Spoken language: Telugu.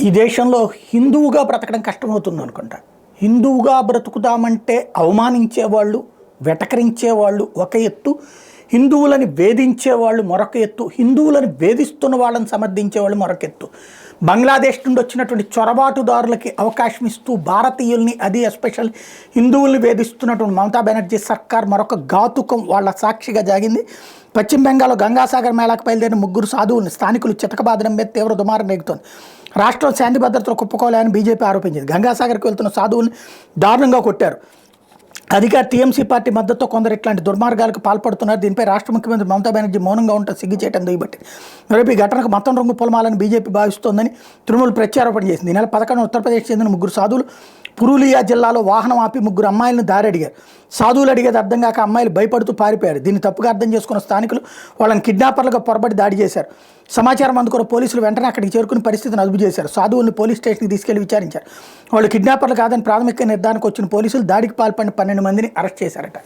ఈ దేశంలో హిందువుగా బ్రతకడం కష్టమవుతుంది అనుకుంటా. హిందువుగా బ్రతుకుదామంటే అవమానించేవాళ్ళు, వెటకరించేవాళ్ళు ఒక ఎత్తు, హిందువులని వేధించేవాళ్ళు మరొక ఎత్తు, హిందువులను వేధిస్తున్న వాళ్ళని సమర్థించేవాళ్ళు మరొక ఎత్తు. బంగ్లాదేశ్ నుండి వచ్చినటువంటి చొరబాటుదారులకి అవకాశం ఇస్తూ భారతీయుల్ని, అది ఎస్పెషల్ హిందువుల్ని వేధిస్తున్నటువంటి మమతా బెనర్జీ సర్కార్ మరొక ఘాతుకం వాళ్ళ సాక్షిగా జాగింది. పశ్చిమ బెంగాల్లో గంగాసాగర్ మేళాకు బయలుదేరిన 3 సాధువుల్ని స్థానికులు చితకబాదడం మీద తీవ్ర దుమారం రేగుతోంది. రాష్ట్రం శాంతి భద్రతలు కుప్పకోలేని బీజేపీ ఆరోపించింది. గంగాసాగర్కి వెళ్తున్న సాధువుల్ని దారుణంగా కొట్టారు. అధికార టీఎంసీ పార్టీ మద్దతుతో కొందరు ఇట్లాంటి దుర్మార్గాలకు పాల్పడుతున్నారు. దీనిపై రాష్ట్ర ముఖ్యమంత్రి మమతా బెనర్జీ మౌనంగా ఉంటే సిగ్గు చేయడం దుయ్యబట్టి రేపు ఈ ఘటనకు మతం రంగు పొలమాలని బీజేపీ భావిస్తోందని తృణమూల్ ప్రత్యారోపణ చేసింది. ఈ నెల 11 ఉత్తరప్రదేశ్ చెందిన 3 సాధువులు పురూలియా జిల్లాలో వాహనం ఆపి 3 అమ్మాయిలను దారి అడిగారు. సాధువులు అడిగేది అర్థం కాక అమ్మాయిలు భయపడుతూ పారిపోయారు. దీన్ని తప్పుగా అర్థం చేసుకున్న స్థానికులు వాళ్ళని కిడ్నాపర్లుగా పొరబడి దాడి చేశారు. సమాచారం అందుకున్న పోలీసులు వెంటనే అక్కడికి చేరుకుని పరిస్థితిని అదుపు చేశారు. సాధువుల్ని పోలీస్ స్టేషన్కి తీసుకెళ్లి విచారించారు. వాళ్ళు కిడ్నాపర్లు కాదని ప్రాథమిక నిర్ధారణకు వచ్చిన పోలీసులు దాడికి పాల్పడిన 12 మందిని అరెస్ట్ చేశారట.